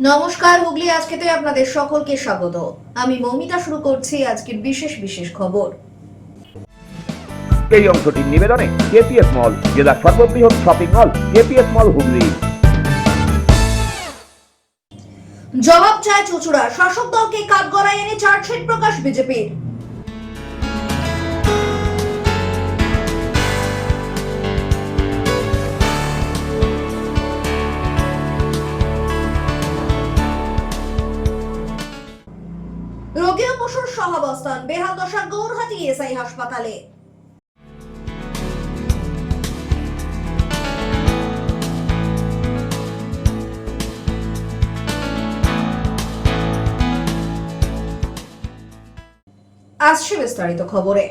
নমস্কার, হুগলি আজকেতে আপনাদের সকলকে স্বাগত। আমি মৌমিতা। শুরু করছি আজকের বিশেষ খবর। এই অংশটির নিবেদনে কেপিএস মল, জেলার সর্ববৃহৎ শপিং মল কেপিএস মল হুগলি। জবাব চায় চুঁচুড়া, শাসক দলকে কাঠগড়ায় এনে চার্জশিট প্রকাশ বিজেপির। রোগী ও পশুর সহাবস্থান, বেহাল দশা গৌরহাটি এসআই হাসপাতালে। আসছে বিস্তারিত খবরে।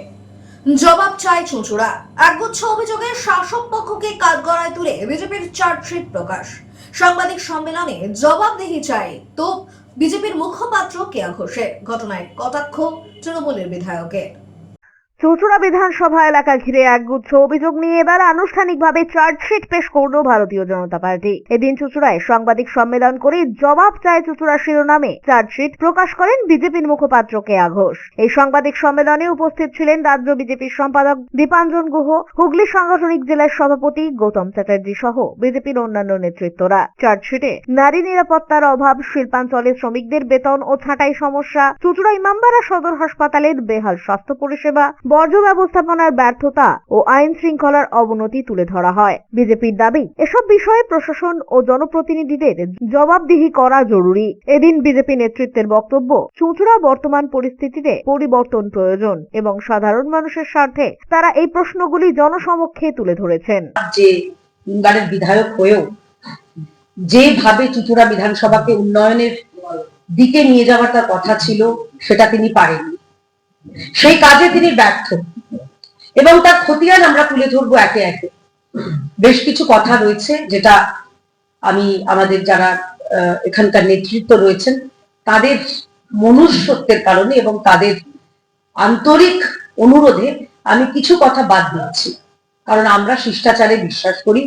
জবাব চায় চুঁচুড়া, একগুচ্ছ অভিযোগে শাসক পক্ষকে কাঠগড়ায় তুলে বিজেপির চার্জশিট প্রকাশ। সাংবাদিক সম্মেলনে জবাবদিহি চাই তো বিজেপির মুখপাত্র কেয়া ঘোষের। ঘটনায় কটাক্ষ তৃণমূলের বিধায়কের। চুঁচুড়া বিধানসভা এলাকা ঘিরে একগুচ্ছ অভিযোগ নিয়ে এবার আনুষ্ঠানিকভাবে চার্জশিট পেশ করল ভারতীয় জনতা পার্টি। এদিন চুঁচুড়ায় সাংবাদিক সম্মেলন করে জবাব চায় চুঁচুড়া শিরোনামে চার্জশিট প্রকাশ করেন বিজেপির মুখপাত্র কেয়া ঘোষ। এই সাংবাদিক সম্মেলনে উপস্থিত ছিলেন রাজ্য বিজেপির সম্পাদক দীপাঞ্জন গুহ, হুগলি সাংগঠনিক জেলার সভাপতি গৌতম চ্যাটার্জি সহ বিজেপির অন্যান্য নেতৃত্বরা। চার্জশিটে নারী নিরাপত্তার অভাব, শিল্পাঞ্চলে শ্রমিকদের বেতন ও ছাঁটাই সমস্যা, চুঁচুড়া ইমামবাড়া সদর হাসপাতালের বেহাল স্বাস্থ্য পরিষেবা, বর্জ্য ব্যবস্থাপনার ব্যর্থতা ও আইন শৃঙ্খলার অবনতি তুলে ধরা হয়। বিজেপির দাবি, এসব বিষয়ে প্রশাসন ও জনপ্রতিনিধিদের জবাবদিহি করা জরুরি। এদিন বিজেপি নেতৃত্বের বক্তব্য, চুঁচুড়া বর্তমান পরিস্থিতিতে পরিবর্তন প্রয়োজন এবং সাধারণ মানুষের স্বার্থে তারা এই প্রশ্নগুলি জনসমক্ষে তুলে ধরেছেন। যে তিনবারের বিধায়ক হয়েও যেভাবে চুঁচুড়া বিধানসভাকে উন্নয়নের দিকে নিয়ে যাওয়ার তার কথা ছিল, সেটা তিনি পারেননি। সেই কাজে তিনি ব্যর্থ এবং তার খতিয়ান আমরা তুলে ধরবো একে একে। বেশ কিছু কথা রয়েছে যেটা আমি আমাদের যারা এখানকার নেতৃত্ব রয়েছেন তাদের মনুষ্যত্বের কারণে এবং তাদের আন্তরিক অনুরোধে আমি কিছু কথা বাদ দিচ্ছি, কারণ আমরা শিষ্টাচারে বিশ্বাস করি,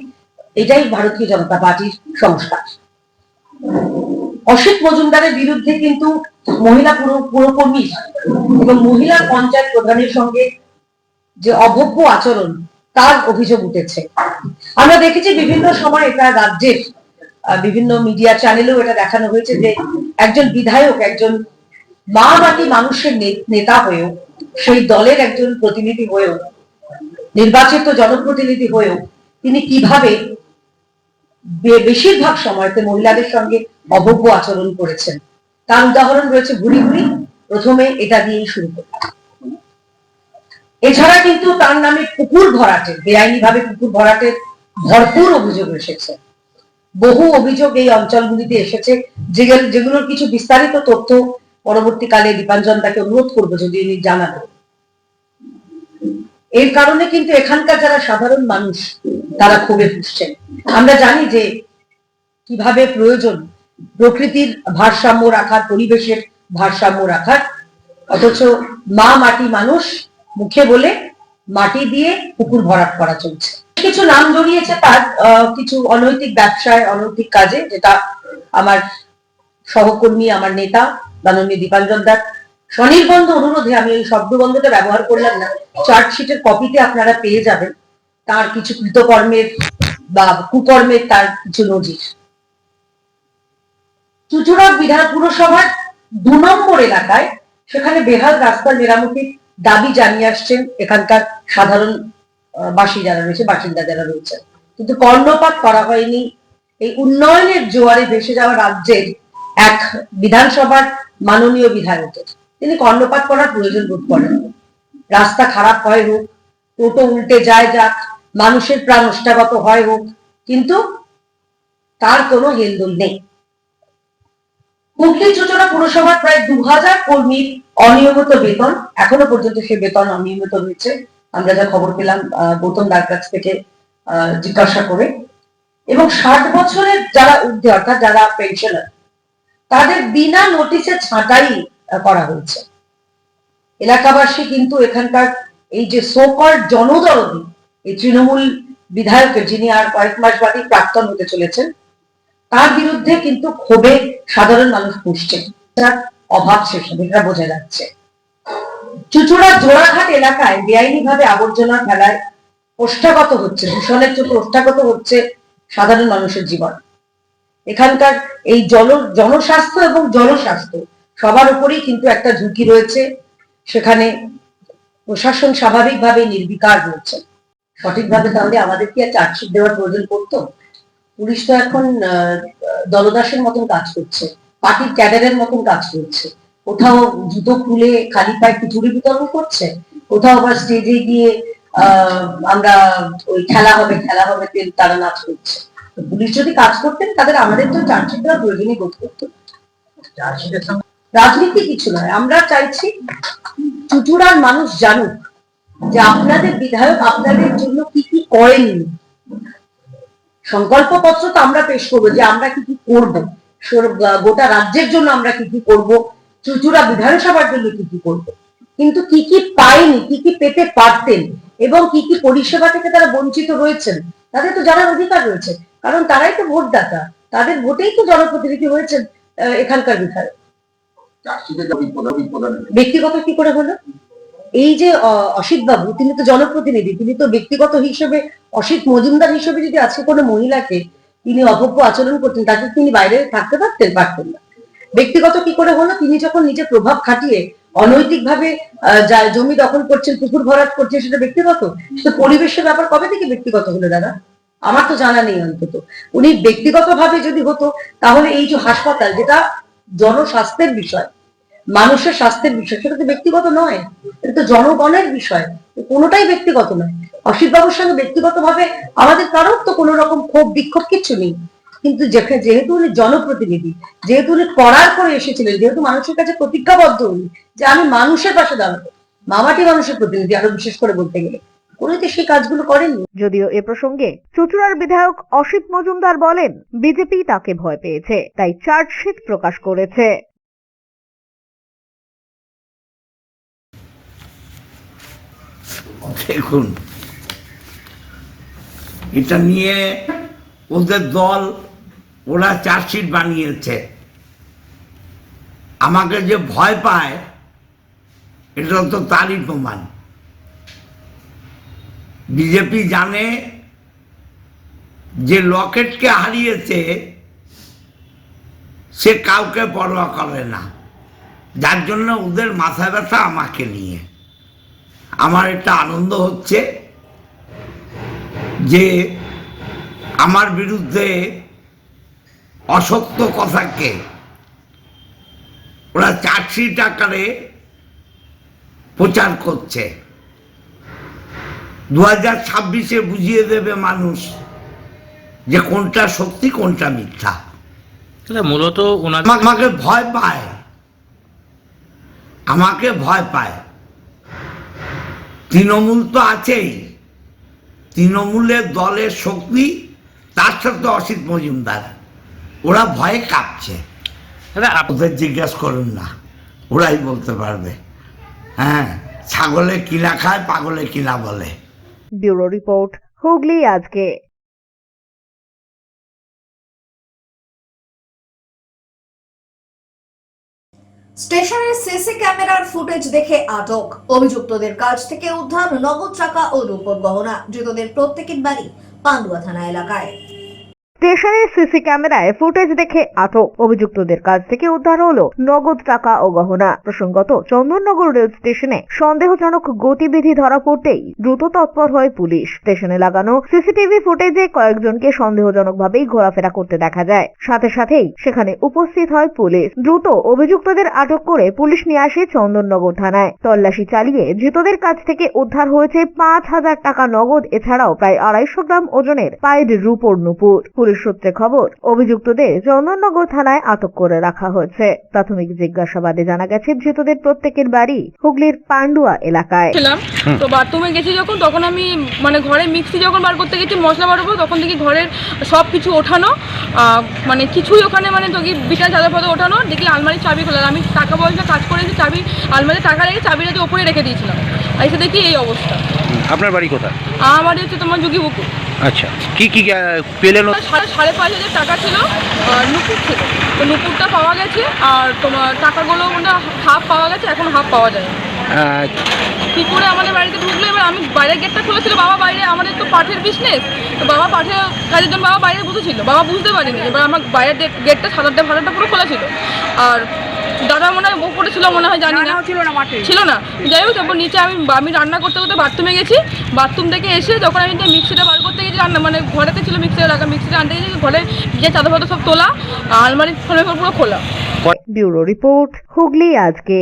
এটাই ভারতীয় জনতা পার্টির সংস্কার। অসিত মজুমদারের বিরুদ্ধে কিন্তু মহিলা পুরকর্মী এবং মহিলা পঞ্চায়েত প্রধানের সঙ্গে যে অভব্য আচরণ, তার অভিযোগ উঠেছে। আমরা দেখেছি বিভিন্ন সময় এটা রাজ্যের বিভিন্ন মিডিয়া চ্যানেলেও এটা দেখানো হয়েছে যে একজন বিধায়ক, একজন মা মাটি মানুষের নেতা হয়েও, সেই দলের একজন প্রতিনিধি হয়েও, নির্বাচিত জনপ্রতিনিধি হয়েও তিনি কিভাবে বেশিরভাগ সময়তে মহিলাদের সঙ্গে অভব্য আচরণ করেছেন, তার উদাহরণ রয়েছে ঘুরি ঘুরি। প্রথমে এটা দিয়েই শুরু করব। এছাড়া কিন্তু তার নামে পুকুর ভরাটের, বেআইনি ভাবে পুকুর ভরাটের ভরপুর অভিযোগ এসেছে। বহু অভিযোগ এই অঞ্চলগুলিতে এসেছে, যেগুলোর কিছু বিস্তারিত তথ্য পরবর্তীকালে দীপাঞ্জন তাকে অনুরোধ করবো যদি উনি জানাবেন। এর কারণে কিন্তু এখানকার যারা সাধারণ মানুষ তারা ক্ষোভে ফুঁসছেন। আমরা জানি যে কিভাবে প্রয়োজন প্রকৃতির ভারসাম্য রাখার, পরিবেশের ভারসাম্য রাখার, অথচ মা মাটি মানুষ মুখে বলে মাটি দিয়ে পুকুর ভরাট করা চলছে। কিছু নাম জড়িয়েছে তার কিছু অনৈতিক ব্যবসায়, অনৈতিক কাজে, যেটা আমার সহকর্মী, আমার নেতা মাননীয় দীপাঞ্জন দাস স্বনির্বন্ধ অনুরোধে, আমি এই শব্দবন্ধটা ব্যবহার করলাম না, চার্জশিটের কপিতে আপনারা পেয়ে যাবেন তার কিছু কৃতকর্মের বা কুকর্মের তার কিছু নজির। চুঁচুড়া বিধান পুরসভার 2 নম্বর এলাকায় সেখানে বেহাল রাস্তার মেরামতির দাবি জানিয়ে আসছেন এখানকার সাধারণ বাসিন্দা যারা রয়েছে, কিন্তু কর্ণপাত করা হয়নি। এই উন্নয়নের জোয়ারে ভেসে যাওয়া রাজ্যের এক বিধানসভার মাননীয় বিধায়কের তিনি কর্ণপাত করার প্রয়োজন বোধ করেন। রাস্তা খারাপ হয় হোক, টোটো উল্টে যায় যাক, মানুষের প্রাণ ওষ্ঠাগত হয় হোক, কিন্তু তার কোনো হেলদোল নেই। হুগলি চুঁচুড়া পুরসভার প্রায় 2000 কর্মীর অনিয়মিত বেতন, এখনো পর্যন্ত সে বেতন অনিয়মিত রয়েছে, আমরা যা খবর পেলাম গৌতম দার কাছ থেকে জিজ্ঞাসা করে। এবং 60 বছরের যারা ঊর্ধ্বে, অর্থাৎ যারা পেনশনার, তাদের বিনা নোটিশে ছাঁটাই করা হয়েছে। এলাকাবাসী কিন্তু এখানকার এই যে সোকল জনদরদি এই তৃণমূল বিধায়কের, যিনি আর কয়েক মাস বাদে প্রাক্তন হতে চলেছেন, তার বিরুদ্ধে কিন্তু ক্ষোভে সাধারণ মানুষ পুষছেন, তার অভাব শেষ হবে, এটা বোঝা যাচ্ছে। চুঁচুড়ার জোড়াঘাট এলাকায় বেআইনি ভাবে আবর্জনা ফেলায় ওষ্ঠাগত হচ্ছে, দূষণের চোখে ওষ্ঠাগত হচ্ছে সাধারণ মানুষের জীবন। এখানকার এই জনস্বাস্থ্য এবং জনস্বাস্থ্য সবার উপরেই কিন্তু একটা ঝুঁকি রয়েছে। সেখানে প্রশাসন স্বাভাবিকভাবে নির্বিকার রয়েছে। সঠিকভাবে তাহলে আমাদের কি আর চার্জশিট দেওয়ার প্রয়োজন পড়তো? পুলিশ তো এখন দলদাসের মতন কাজ করছে, পার্টির ক্যাডারের মতন কাজ করছে। কোথাও জুতো খুলে খালি পায়ে খিচুড়ি বিতরণ করছে, কোথাও আবার স্টেজে গিয়ে আমরা ওই খেলা হবে তারা নাচ করছে। পুলিশ যদি কাজ করতেন তাদের আমাদের তো চার্জশিট দেওয়ার প্রয়োজনই বোধ করতো। রাজনীতি কিছু নয়, আমরা চাইছি চুঁচুড়ার মানুষ জানুক যে আপনাদের বিধায়ক আপনাদের জন্য কি কি করেননি। সংকল্পপত্র তো আমরা পেশ করবো যে আমরা কি কি করবো, গোটা রাজ্যের জন্য আমরা কি কি করবো, চুঁচুড়া বিধানসভার জন্য কি কি করবো, কিন্তু কি কি পায়নি, কি কি পেতে পারতেন এবং কি কি পরিষেবা থেকে তারা বঞ্চিত রয়েছেন তাদের তো জানার অধিকার রয়েছে, কারণ তারাই তো ভোটদাতা, তাদের ভোটেই তো জনপ্রতিনিধি হয়েছেন এখানকার বিধায়ক। ব্যক্তিগত কি করে হলো? এই যে অসিত বাবু, তিনি তো জনপ্রতিনিধি, তিনি তো ব্যক্তিগত হিসেবে অসিত মজুমদার হিসেবে যদি আজকে কোনো মহিলাকে তিনি অভব্য আচরণ করতেন তাকে তিনি বাইরে থাকতে পারতেন না। ব্যক্তিগত কি করে হলো? তিনি যখন নিজে প্রভাব খাটিয়ে অনৈতিক ভাবে জমি দখল করছেন, পুকুর ভরাট করছেন, সেটা ব্যক্তিগত? সেটা পরিবেশের ব্যাপার কবে থেকে ব্যক্তিগত হলো দাদা? আমার তো জানা নেই। অন্তত উনি ব্যক্তিগত ভাবে যদি হতো তাহলে এই যে হাসপাতাল, যেটা জনস্বাস্থ্যের বিষয়, মানুষের স্বাস্থ্যের বিষয়, সেটা তো ব্যক্তিগত নয়, এটা তো জনগণের বিষয়, কোনোটাই ব্যক্তিগত নয়। অসিত বাবুর সঙ্গে ব্যক্তিগত ভাবে আমাদের কারোর তো কোনো রকম ক্ষোভ বিক্ষোভ কিচ্ছু নেই, কিন্তু যেহেতু উনি জনপ্রতিনিধি, যেহেতু উনি করার করে এসেছিলেন, যেহেতু মানুষের কাছে প্রতিজ্ঞাবদ্ধ উনি যে আমি মানুষের পাশে দাঁড়াবো, মামাটি মানুষের প্রতিনিধি আরো বিশেষ করে বলতে গেলে, উনি তো সেই কাজগুলো করেননি। যদিও এ প্রসঙ্গে চুঁচুড়ার বিধায়ক অসিত মজুমদার বলেন, বিজেপি তাকে ভয় পেয়েছে, তাই চার্জশিট প্রকাশ করেছে। দেখুন, এটা নিয়ে ওদের দল, ওরা চার্জশিট বানিয়েছে। আমাকে যে ভয় পায় এটা তো তারই প্রমাণ। বিজেপি জানে যে লকেটকে হারিয়েছে সে কাউকে পরোয়া করে না, যার জন্য ওদের মাথা ব্যথা আমাকে নিয়ে। আমার একটা আনন্দ হচ্ছে যে আমার বিরুদ্ধে অসত্য কথাকে ওরা চার্জশিট আকারে প্রচার করছে। 2026-এ বুঝিয়ে দেবে মানুষ যে কোনটা সত্যি কোনটা মিথ্যা। মূলত আমাকে ভয় পায়, আমাকে ভয় পায়। তৃণমূল তো আছেই, তৃণমূলের দলের শক্তি, তার সাথে অসিত মজুমদার, ওরা ভয়ে কাঁপছে। ওদের জিজ্ঞাসা করুন না, ওরাই বলতে পারবে। হ্যাঁ, ছাগলে কিনা খায়, পাগলে কিনা বলে। ব্যুরো রিপোর্ট, হুগলি আজকে। স্টেশনের সিসি ক্যামেরার ফুটেজ দেখে আটক, অভিযুক্তদের কাছ থেকে উদ্ধার নগদ টাকা ও রূপোর গহনা। ধৃতদের প্রত্যেকের বাড়ি পান্ডুয়া থানা এলাকায়। স্টেশনের সিসি ক্যামেরায় ফুটেজ দেখে আটক, অভিযুক্তদের কাছ থেকে উদ্ধার হলো নগদ টাকা ও গহনা। প্রসঙ্গত, চন্দননগর রেল স্টেশনে সন্দেহজনক গতিবিধি ধরা পড়তেই দ্রুত তৎপর হয় পুলিশ। স্টেশনে লাগানো সিসিটিভি ফুটেজে কয়েকজনকে সন্দেহজনকভাবেই ঘোরাফেরা করতে দেখা যায়। সাথে সাথেই সেখানে উপস্থিত হয় পুলিশ। দ্রুত অভিযুক্তদের আটক করে পুলিশ নিয়ে আসে চন্দননগর থানায়। তল্লাশি চালিয়ে ধৃতদের কাছ থেকে উদ্ধার হয়েছে 5,000 টাকা নগদ, এছাড়াও প্রায় 250 গ্রাম ওজনের পায়ের রূপোর নুপুর। পুলিশ সূত্রে খবর, অভিযুক্তদের চন্দননগর থানায় আটক করে রাখা হয়েছে। প্রাথমিক জিজ্ঞাসাবাদে জানা গেছে ধৃতদের প্রত্যেকের বাড়ি হুগলির পান্ডুয়া এলাকায়। তো বাথরুমে গেছি যখন, তখন আমি ঘরে মিক্সি যখন বার করতে গেছি মশলা বাড়বো, তখন দেখি ঘরের সব কিছু ওঠানো, কিছুই ওখানে বিছানা চাদর ফাদর ওঠানো, দেখি আলমারির চাবি খোলা। আমি টাকা পয়সা কাজ করেছি, চাবি আলমারিতে টাকা রেখে চাবিটা ওপরে রেখে দিয়েছিলাম। এসে দেখি এই অবস্থা। আপনার বাড়ি কোথায়? আমার বাড়ি হচ্ছে তোমার যোগীপুকুর। আচ্ছা, কি কি পেলেন? 5,500 টাকা ছিল, আর নুপুর ছিল। তো নুপুরটা পাওয়া গেছে, আর তোমার টাকাগুলো মানে হাফ পাওয়া গেছে, এখন হাফ পাওয়া যায় না। কি করে আমাদের বাড়িতে ঢুকলো? এবার আমি বাইরের গেটটা খুলেছিল, বাবা বাইরে, আমাদের তো পাঠের বিজনেস, তো বাবা পাঠের কাজের জন্য বাবা বাইরে বসেছিল, বাবা বুঝতে পারিনি। এবার আমার বাইরের গেটটা সাদারটা ভাড়াটা পুরো খোলা ছিল, আর দাদা মনে হয় উপরে ছিল, মনে হয় জানি না, ছিল না। যাই হোক, তারপর নিচে আমি রান্না করতে করতে বাথরুমে গেছি, বাথরুম থেকে এসে যখন আমি মিক্সিটা বার করতে গেছি, রান্না মানে ঘরেতে ছিল মিক্সিটা রাখা, মিক্সিটা আনতে গেছি, ঘরে গিয়ে চাদর ফাদর সব তোলা, আলমারি পুরো খোলা। ব্যুরো রিপোর্ট, হুগলি আজকে।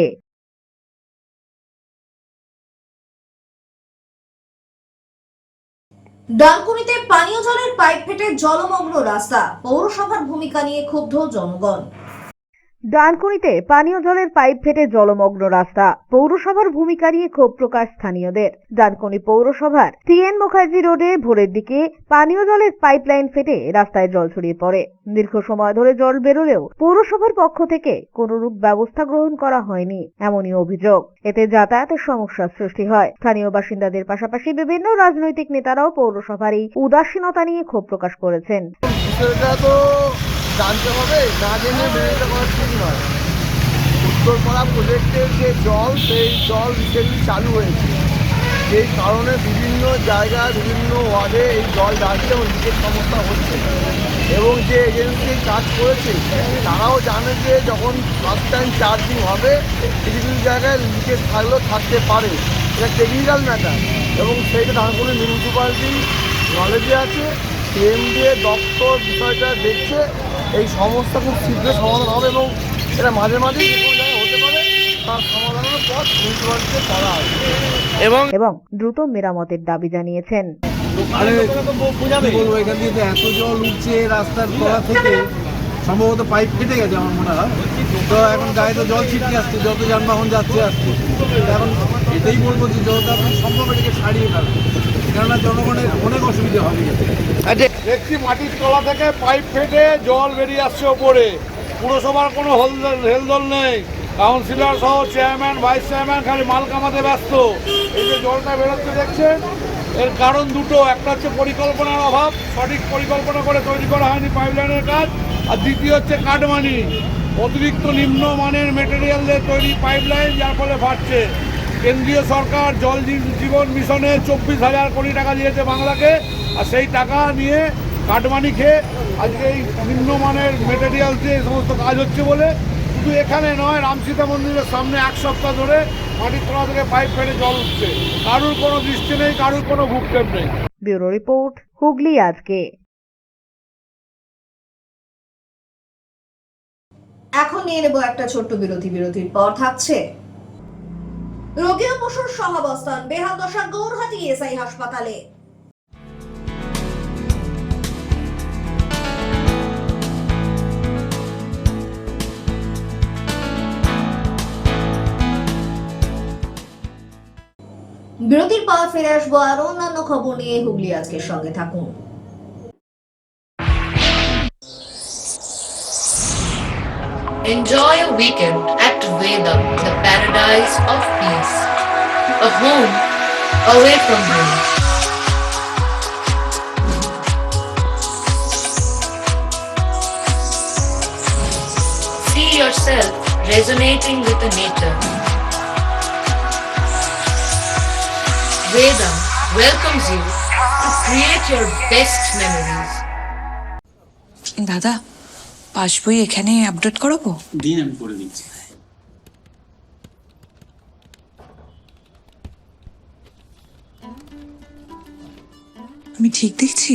ডানকুনিতে পানীয় জলের পাইপ ফেটে জলমগ্ন রাস্তা, পৌরসভার ভূমিকা নিয়ে ক্ষুব্ধ জনগণ। ডানকুনিতে পানীয় জলের পাইপ ফেটে জলমগ্ন রাস্তা, পৌরসভার ভূমিকা নিয়ে ক্ষোভ প্রকাশ স্থানীয়দের। ডানকুনি পৌরসভার টিএন মুখার্জি রোডে ভোরের দিকে পানীয় জলের পাইপলাইন ফেটে রাস্তায় জল ছড়িয়ে পড়ে। দীর্ঘ সময় ধরে জল বেরোলেও পৌরসভার পক্ষ থেকে কোনরূপ ব্যবস্থা গ্রহণ করা হয়নি, এমনই অভিযোগ। এতে যাতায়াতের সমস্যার সৃষ্টি হয়। স্থানীয় বাসিন্দাদের পাশাপাশি বিভিন্ন রাজনৈতিক নেতারাও পৌরসভার এই উদাসীনতা নিয়ে ক্ষোভ প্রকাশ করেছেন। জানতে হবে, না জেনে বিরোধিতা করা ঠিক নয়। উত্তরপাড়া প্রজেক্টের যে জল, সেই জল রিসেন্টলি চালু হয়েছে, সেই কারণে বিভিন্ন জায়গায় বিভিন্ন ওয়ার্ডে এই জল যাচ্ছে এবং লিকের সমস্যা হচ্ছে। এবং যে এজেন্সি কাজ করেছে তারাও জানে যে যখন ফার্স্ট টাইম চার্জিং হবে কিছু কিছু জায়গায় লিকেজ থাকলেও থাকতে পারে, এটা টেকনিক্যাল ম্যাটার। এবং সেইটা ধানকুনি মিউনিসিপ্যালিটি নলেজে আছে, সিএমডিএ দপ্তর বিষয়টা দেখছে। এই সমস্যা খুব শীঘ্র সমাধান হবে এবং এটা মাঝে মাঝে যে কোনো জায়গায় হতে পারে, তার সমাধানের পথ মিউনিসিপ্যালিটিতে করা হবে এবং দ্রুত মেরামতের দাবি জানিয়েছেন। বলবো, এখান দিয়ে এত জল উঠছে রাস্তার তলা থেকে, সম্ভবত পাইপ কেটে গেছে আমার মনে হয়। তো এখন গায়ে তো জল ছিটকে আসছে, যত যানবাহন যাচ্ছে আসছে। এখন এটাই বলবো যে যত সম্ভব এটাকে ছাড়িয়ে ফেলবে, কেননা জনগণের অনেক অসুবিধা হবে। দেখছি মাটির তলা থেকে পাইপ ফেটে জল বেরিয়ে আসছে ওপরে। পুরসভার কোনো হেলদোল নেই, কাউন্সিলর সহ চেয়ারম্যান ভাইস চেয়ারম্যান খালি মাল কামাতে ব্যস্ত। এই যে জলটা বেরোচ্ছে দেখছেন, এর কারণ দুটো। একটা হচ্ছে পরিকল্পনার অভাব, সঠিক পরিকল্পনা করে তৈরি করা হয়নি পাইপলাইনের কাজ। আর দ্বিতীয় হচ্ছে কাটমানি, অতিরিক্ত নিম্নমানের মেটেরিয়াল দিয়ে তৈরি পাইপলাইন, যার ফলে ফাটছে। কেন্দ্রীয় সরকার জল জীবন মিশনে 24,000 কোটি টাকা দিয়েছে বাংলাকে, আর সেই টাকা নিয়ে কাটমানি খেয়ে আজকে এই নিম্নমানের মেটেরিয়াল দিয়ে এই সমস্ত কাজ হচ্ছে বলে শুধু এখানে নয়, রামসীতা মন্দিরের সামনে 1 সপ্তাহ ধরে মাটির তলা থেকে পাইপ ফেটে জল উঠছে। কারুর কোনো দৃষ্টি নেই, কারুর কোনো ভূক্ষেপ নেই। ব্যুরো রিপোর্ট, হুগলি আজকে। এখন নিয়ে নেব একটা ছোট্ট বিরতির পর থাকছে রোগী ও পশুর সহাবস্থান, বেহাল দশা গৌরহাটি এসআই হাসপাতালে। বিরতির পর ফিরে আসবো আর অন্যান্য খবর নিয়ে। হুগলি আজকের সঙ্গে থাকুন। Enjoy a weekend at Vedam, the paradise of peace. A home away from home. See yourself resonating with the nature. Vedam welcomes you to create your best memories. দাদা, পাসবই এখানে আপডেট করাবো? দিন, আমি করে দিচ্ছি। আমি ঠিক দেখছি?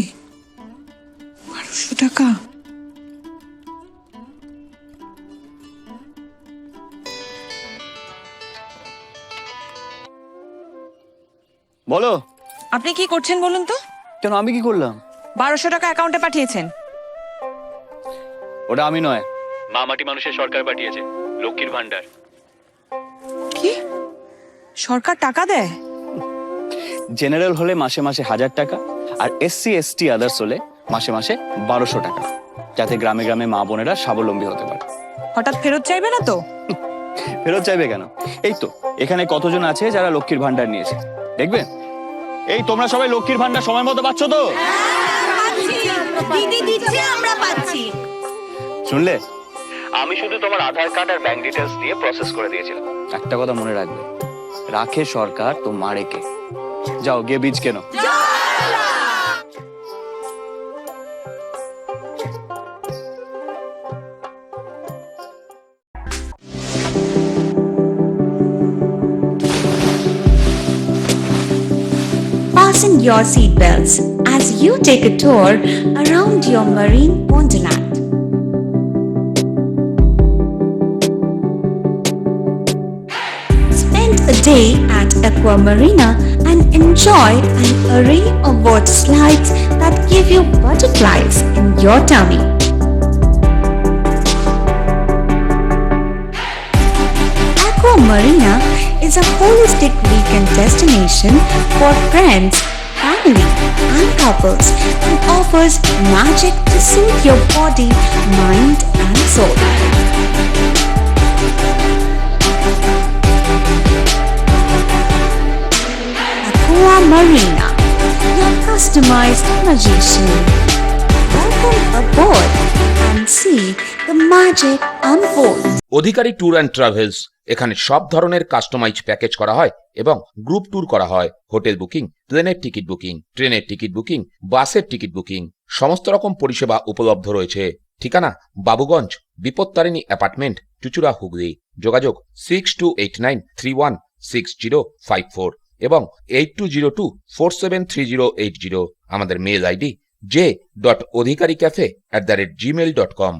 1200 টাকা? বলো, আপনি কি করছেন বলুন তো? কেন, আমি কি করলাম? 1200 টাকা অ্যাকাউন্টে পাঠিয়েছেন। ওটা আমি নয়, মা মাটি মানুষের সরকার পাঠিয়েছে, লক্ষ্মীর ভান্ডার। কি? সরকার টাকা দেয়? জেনারেল হলে মাসে মাসে 1000 টাকা, আর SC ST আদার্স হলে মাসে মাসে 1200 টাকা, যাতে গ্রামে গ্রামে মা বোনেরা স্বাবলম্বী হতে পারে। হঠাৎ ফেরত চাইবে না তো? ফেরত চাইবে কেন? এই তো এখানে কতজন আছে যারা লক্ষ্মীর ভান্ডার নিয়েছে, দেখবেন। এই তোমরা সবাই লক্ষ্মীর ভান্ডার সময় মতো পাচ্ছ তো? দিদি দিচ্ছে, আমরা পাচ্ছি। শুনলে, আমি শুধু তোমার আধার কার্ড আর ব্যাংক ডিটেলস দিয়ে প্রসেস করে দিয়েছিলাম। একটা কথা মনে রাখবে, রাখে সরকার তো মারে কে। যাও গিয়ে বীজ কেনো। Fasten your seatbelts as you take a tour around your marine wonderland. Spend a day at Aqua Marina and enjoy an array of water slides that give you butterflies in your tummy. Aqua Marina is a holistic weekend destination for friends, family, and couples and offers magic to soothe your body, mind, and soul. Aqua Marina, your customized magician. Welcome aboard and see the magic unfold. Adhikari tour and travels, এখানে সব ধরনের customise package করা হয় এবং group tour করা হয়। Hotel booking, প্লেনের ticket booking, ট্রেনের টিকিট বুকিং, বাসের টিকিট বুকিং, সমস্ত রকম পরিষেবা উপলব্ধ রয়েছে। ঠিকানা বাবুগঞ্জ, বিপত্তারিণী অ্যাপার্টমেন্ট, চুচুড়া, হুগলি। যোগাযোগ 6289316054 এবং 8202473080। আমাদের মেল আইডি j.odhikaricafe@gmail.com।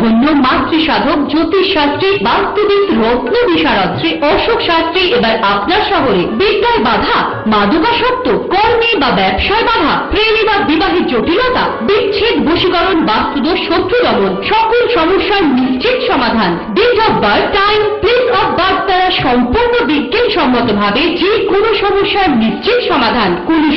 ধন্য মাতৃসাধক জ্যোতিষশাস্ত্রী বাস্তুবিদ রত্ন বিশারদ শ্রী অশোক শাস্ত্রী এবার আপনার শহরে। বিদ্যায় বাধা, মাদকাসক্ত, কর্মে বা ব্যবসায় বাধা, প্রেমে বা বিবাহের জটিলতা, বিচ্ছেদ, বশীকরণ, বাস্তুদোষ, শত্রু দমন, সকল সমস্যার নিশ্চিত সমাধান। Date of birth, time, place of birth দ্বারা সম্পূর্ণ বিজ্ঞানসম্মত ভাবে যে কোনো সমস্যার নিশ্চিত সমাধান। কোনো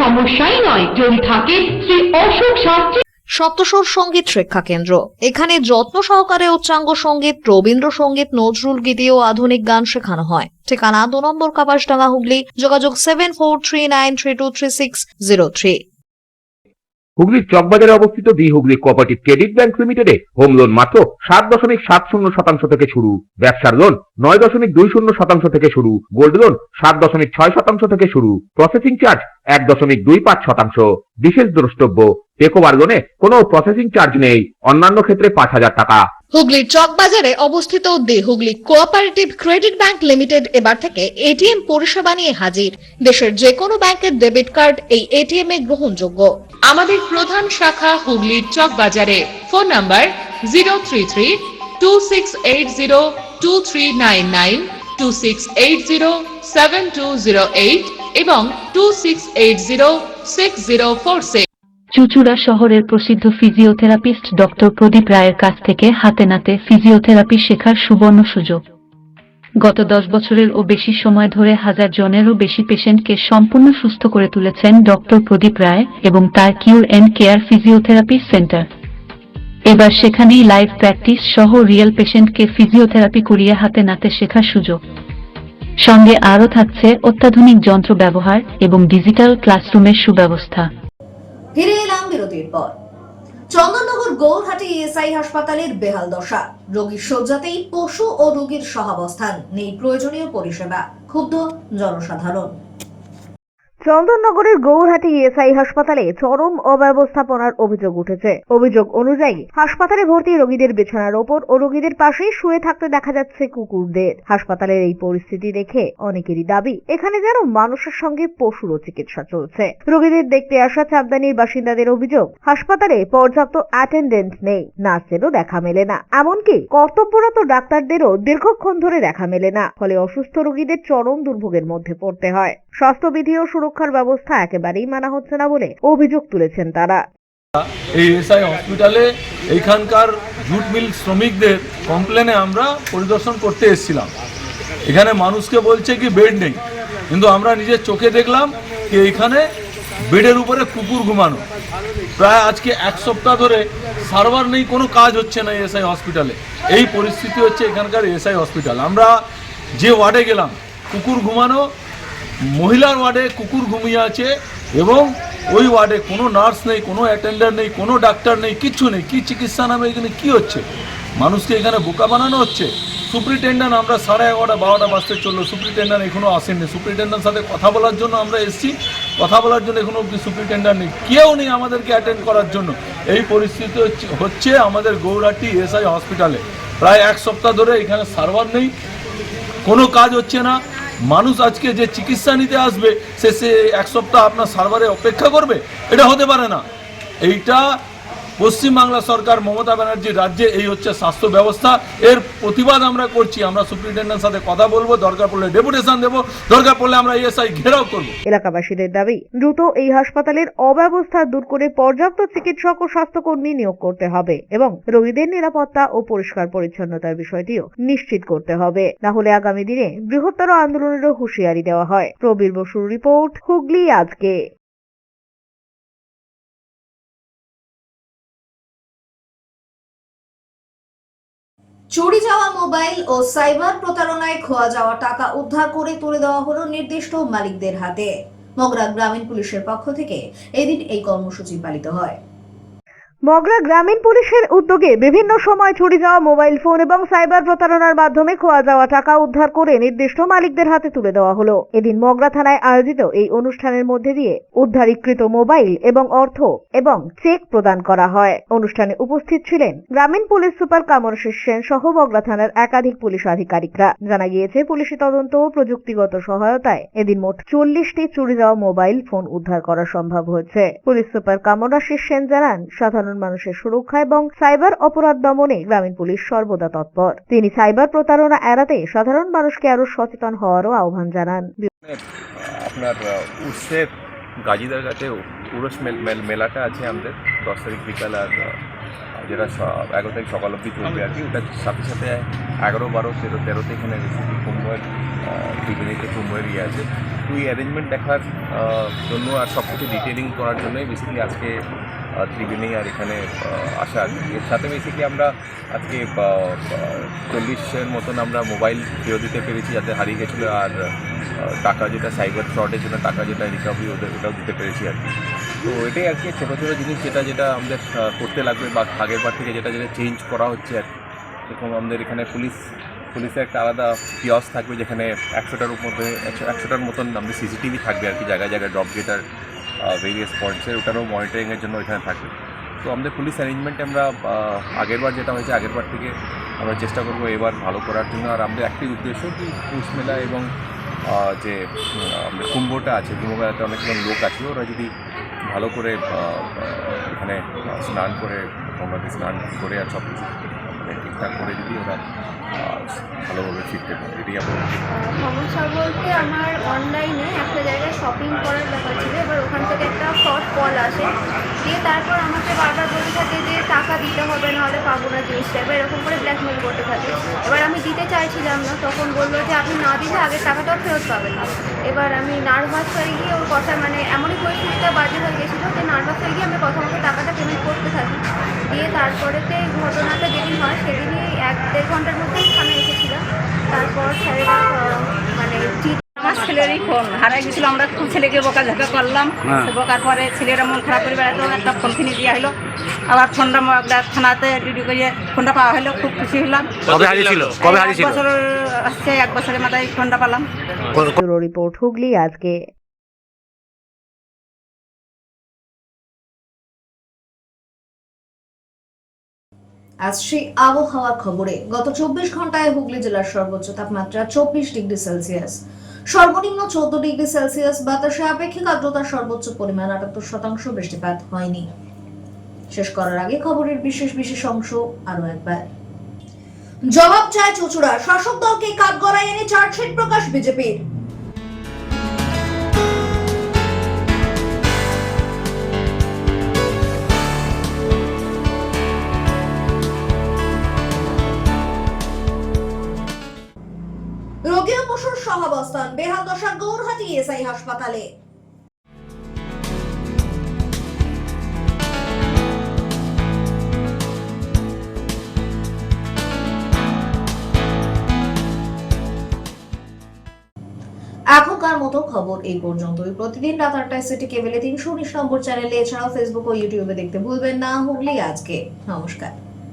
সমস্যাই নয় যদি থাকে শ্রী অশোক শাস্ত্রী। সপ্তস্বর সঙ্গীত শিক্ষা কেন্দ্র। এখানে যত্ন সহকারে উচ্চাঙ্গ সঙ্গীত, রবীন্দ্রসঙ্গীত, নজরুল গীতি ও আধুনিক গান শেখানো হয়। ঠিকানা 2 নম্বর কাপাসডাঙ্গা, হুগলি। যোগাযোগ 7439323603। হুগলির চকবাজারে অবস্থিত the Hooghly cooperative credit bank লিমিটেডে হোম লোন মাত্র 7.70% থেকে শুরু। ব্যবসার লোন 9.20% থেকে শুরু। গোল্ড লোন 7.6% থেকে শুরু। Processing charge 1.25%। বিশেষ দ্রষ্টব্য, টেকওভার লোনে কোনো প্রসেসিং চার্জ নেই। অন্যান্য ক্ষেত্রে 5,000 টাকা। হুগলির চকবাজারে অবস্থিত the Hooghly cooperative credit bank limited এবার থেকে এটিএম পরিষেবা নিয়ে হাজির। দেশের যে কোনো ব্যাংকের ডেবিট কার্ড এই এটিএম এ গ্রহণযোগ্য। আমাদের প্রধান শাখা হুগলির চকবাজারে। ফোন নাম্বার 033-2680-2399, 2680-7208 এবং 2680-6046। চুচুড়া শহরের প্রসিদ্ধ ফিজিওথেরাপিস্ট ডক্টর প্রদীপ রায়ের কাছ থেকে হাতে নাতে ফিজিওথেরাপি শেখার সুবর্ণ সুযোগ। গত 10 বছরের ও বেশি সময় ধরে 1000 জনেরও বেশি পেশেন্টকে সম্পূর্ণ সুস্থ করে তুলেছেন ডক্টর প্রদীপ রায় এবং তার কিউর এন্ড কেয়ার ফিজিওথেরাপি সেন্টার। এবার সেখানেই লাইভ প্র্যাকটিস সহ রিয়েল পেশেন্টকে ফিজিওথেরাপি করিয়ে হাতে নাতে শেখার সুযোগ। সঙ্গে আরও থাকছে অত্যাধুনিক যন্ত্র ব্যবহার এবং ডিজিটাল ক্লাসরুমের সুব্যবস্থা। ফিরে এলাম বিরতির পর। চন্দননগর গৌরহাটি ইএসআই হাসপাতালের বেহাল দশা। রোগীর শয্যাতেই পশু ও রোগীর সহাবস্থান, নেই প্রয়োজনীয় পরিষেবা। ক্ষুব্ধ জনসাধারণ। চন্দননগরের গৌরহাটি ইএসআই হাসপাতালে চরম অব্যবস্থাপনার অভিযোগ উঠেছে। অভিযোগ অনুযায়ী হাসপাতালে ভর্তি রোগীদের বিছানার ওপর ও রোগীদের পাশেই শুয়ে থাকতে দেখা যাচ্ছে কুকুরদের। হাসপাতালের এই পরিস্থিতি দেখে অনেকেরই দাবি, এখানে যেন মানুষের সঙ্গে পশুরও চিকিৎসা চলছে। রোগীদের দেখতে আসা চাপদানির বাসিন্দাদের অভিযোগ, হাসপাতালে পর্যাপ্ত অ্যাটেন্ডেন্ট নেই, নার্সেরও দেখা মেলে না, এমনকি কর্তব্যরত ডাক্তারদেরও দীর্ঘক্ষণ ধরে দেখা মেলে না। ফলে অসুস্থ রোগীদের চরম দুর্ভোগের মধ্যে পড়তে হয়। স্বাস্থ্যবিধি ও সুরক্ষার ব্যবস্থা একেবারেই মানা হচ্ছে না বলে অভিযোগ তুলেছেন তারা। এই এসআই হসপিটালে এইখানকার জুট মিল শ্রমিকদের কমপ্লেনে আমরা পরিদর্শন করতে এসেছিলাম। এখানে মানুষকে বলছে কি বেড নেই, কিন্তু আমরা নিজের চোখে দেখলাম যে এখানে বেডের উপরে কুকুর ঘুমানো। প্রায় আজকে এক সপ্তাহ ধরে সার্ভার নেই, কোনো কাজ হচ্ছে না এসআই হসপিটালে। এই পরিস্থিতি হচ্ছে এখানকার এসআই হসপিটাল। আমরা যে ওয়ার্ডে গেলাম, কুকুর ঘুমানো, মহিলার ওয়ার্ডে কুকুর ঘুমিয়ে আছে এবং ওই ওয়ার্ডে কোনো নার্স নেই, কোনো অ্যাটেন্ডার নেই, কোনো ডাক্তার নেই, কিচ্ছু নেই। কি চিকিৎসা নামে এখানে কি হচ্ছে? মানুষকে এখানে বোকা বানানো হচ্ছে। সুপ্রিনটেন্ডেন্ট, আমরা 11:30 12টা বাজতে চললো, সুপ্রিনটেন্ডেন্ট এখনও আসেননি। সুপ্রিনটেন্ডেন্টের সাথে কথা বলার জন্য আমরা এসেছি, কথা বলার জন্য এখনো অব্দি সুপ্রিনটেন্ডেন্ট নেই, কেউ নেই আমাদেরকে অ্যাটেন্ড করার জন্য। এই পরিস্থিতি হচ্ছে আমাদের গৌরহাটি এসআই হসপিটালে। প্রায় এক সপ্তাহ ধরে এখানে সার্ভার নেই, কোনো কাজ হচ্ছে না। মানুষ আজকে যে চিকিৎসা নিতে আসবে সে এক সপ্তাহ আপনার সার্ভারে অপেক্ষা করবে? এটা হতে পারে না। এইটা পশ্চিমবাংলা সরকার, মমতা ব্যানার্জির রাজ্যে এই হচ্ছে স্বাস্থ্য ব্যবস্থা। এর প্রতিবাদ আমরা করছি। আমরা সুপ্রিনটেন্ডেন্টের সাথে কথা বলবো, দরকার পড়লে ডেপুটেশন দেবো, দরকার পড়লে আমরা এসআই ঘেরাও করব। এলাকাবাসীদের দাবি, দ্রুত এই হাসপাতালের অব্যবস্থা দূর করে পর্যাপ্ত চিকিৎসক ও স্বাস্থ্যকর্মী নিয়োগ করতে হবে এবং রোগীদের নিরাপত্তা ও পরিষ্কার পরিচ্ছন্নতার বিষয়টিও নিশ্চিত করতে হবে। না হলে আগামী দিনে বৃহত্তর আন্দোলনেরও হুঁশিয়ারি দেওয়া হয়। প্রবীর বসুর রিপোর্ট, হুগলি আজকে। চুরি যাওয়া মোবাইল ও সাইবার প্রতারণায় খোয়া যাওয়া টাকা উদ্ধার করে তুলে দেওয়া হলো নির্দিষ্ট মালিকদের হাতে। মগরা গ্রামীণ পুলিশের পক্ষ থেকে এদিন এই কর্মসূচি পালিত হয়। মগরা গ্রামীণ পুলিশের উদ্যোগে বিভিন্ন সময় চুরি যাওয়া মোবাইল ফোন এবং সাইবার প্রতারণার মাধ্যমে খোয়া যাওয়া টাকা উদ্ধার করে নির্দিষ্ট মালিকদের হাতে তুলে দেওয়া হলো। এদিন মগরা থানায় আয়োজিত এই অনুষ্ঠানের মধ্যে দিয়ে উদ্ধারকৃত মোবাইল এবং অর্থ এবং চেক প্রদান করা হয়। অনুষ্ঠানে উপস্থিত ছিলেন গ্রামীণ পুলিশ সুপার কামরুশীষ সেন সহ মগরা থানার একাধিক পুলিশ আধিকারিকরা। জানা গিয়েছে, পুলিশি তদন্ত ও প্রযুক্তিগত সহায়তায় এদিন মোট 40টি চুরি যাওয়া মোবাইল ফোন উদ্ধার করা সম্ভব হয়েছে। পুলিশ সুপার কামরুশীষ সেন জানান, সাধারণ মানুষের সুরক্ষা এবং সাইবার অপরাধ দমনে গ্রামীণ পুলিশ সর্বদা তৎপর। তিনি সাইবার প্রতারণা এড়াতে সাধারণ মানুষকে আরো সচেতন হওয়ারও আহ্বান জানান। আপনার উৎসের গাজীদার কাছে উরস মেলাটা আছে আমাদের 10 তারিখ বিকাল, আর যেটা 11 তারিখ সকাল অব্দি চলবে আর কি। ওটার সাথে সাথে 11, 12, 13, 13তে এখানে কুম্ভের ত্রিবেণীতে কুম্ভের ইয়ে আছে। তো এই অ্যারেঞ্জমেন্ট দেখার জন্য আর সব কিছু ডিটেলিং করার জন্যই বেসিক্যালি আজকে ত্রিবেণী আর এখানে আসা। এর সাথে বেসিক্যালি আমরা আজকে 40-এর মতন আমরা মোবাইল ফেরত দিতে পেরেছি, যাতে হারিয়ে গেছিলো, আর টাকা যেটা সাইবার ফ্রডের জন্য টাকা যেটা রিকভারি ওটাও দিতে পেরেছি আর কি। তো এটাই আর কি ছোটো ছোটো জিনিস যেটা আমাদের করতে লাগবে, বা আগের বার থেকে যেটা চেঞ্জ করা হচ্ছে আর কি। এরকম আমাদের এখানে পুলিশের একটা আলাদা কিয়স থাকবে, যেখানে 100টার মতন আমাদের সিসিটিভি থাকবে আর কি, জায়গায় জায়গায় ড্রপ গেট আর ভেরিয়াস পয়েন্টসের, ওটারও মনিটরিংয়ের জন্য এখানে থাকবে। তো আমাদের পুলিশ অ্যারেঞ্জমেন্টে আমরা আগেরবার যেটা হয়েছে, আগেরবার থেকে আমরা চেষ্টা করবো এবার ভালো করার জন্য। আর আমাদের একটি উদ্দেশ্য কি, পৌষ মেলা এবং যে আমাদের কুম্ভটা আছে, কুম্ভ মেলাতে অনেকজন লোক আছে, ওরা যদি ভালো করে এখানে স্নান করে, গঙ্গাতে স্নান করে আর সব কিছু ঠিকঠাক করে যদি ওরা ভালোভাবে ফিরতে পারে, এটাই আমার সমস্যা বলতে আমার অনলাইনে একটা জায়গায় শপিং করার ব্যাপার ছিল। এবার ওখান থেকে একটা ফ্রড কল আসে, দিয়ে তারপর আমাকে বারবার বলতে থাকে যে টাকা দিতে হবে, নাহলে পাবো না জিনিসটা। এবার এরকম করে ব্ল্যাকমেল করতে থাকে। এবার আমি দিতে চাইছিলাম না, তখন বললো যে আপনি না দিলে আগের টাকাটাও ফেরত পাবেন না। এবার আমি নার্ভাস হয়ে গিয়ে ওর কথা, মানে এমনই পরিস্থিতিটা বাজে হয়ে গেছিলো যে নার্ভাস হয়ে গিয়ে আমি কথা মতো টাকাটা পেমেন্ট করতে থাকি। দিয়ে তারপরেতে ঘটনাটা যেদিন হয় সেদিনই 1-1.5 ঘন্টার মধ্যেই থানায় এসেছিলাম। তারপর স্যারেরা মানে আমার ছেলেরই ফোন হারাই গেছিলো। আমরা খুব ছেলেকে বকাঝকা করলাম, বকার পরে ছেলেরা মন খারাপ করে বেড়াতো, একটা ফোন কিনে দেওয়া হলো। আবার ফোনটা থানাতে ডিউটি করে ফোনটা পাওয়া হলো, খুব খুশি হলাম। কবে হারিয়েছিল? 1 বছরের মাথায় ফোনটা পেলাম। রিপোর্ট, হুগলি আজকে। আসছে আবহাওয়ার খবরে। গত 24 ঘন্টায় হুগলি জেলার সর্বোচ্চ তাপমাত্রা 24 ডিগ্রি সেলসিয়াস, সর্বনিম্ন 14 ডিগ্রি সেলসিয়াস। বাতাসে আপেক্ষিক আর্দ্রতার সর্বোচ্চ পরিমাণ 78%। বৃষ্টিপাত হয়নি। শেষ করার আগে খবরের বিশেষ অংশ আরো একবার। জবাব চায় চুঁচুড়া, শাসক দলকে কাঠগড়ায় এনে চার্জশিট প্রকাশ বিজেপির। রোগী ও পশুর সহাবস্থান, বেহাল দশা গৌরহাটি এসআই হাসপাতালে। এখনকার মতো খবর এই পর্যন্তই। প্রতিদিন রাত 8টায় সিটি কেবলে 319 নম্বর চ্যানেলে, এছাড়াও ফেসবুক ও ইউটিউবে দেখতে ভুলবেন না হুগলি আজকে। নমস্কার।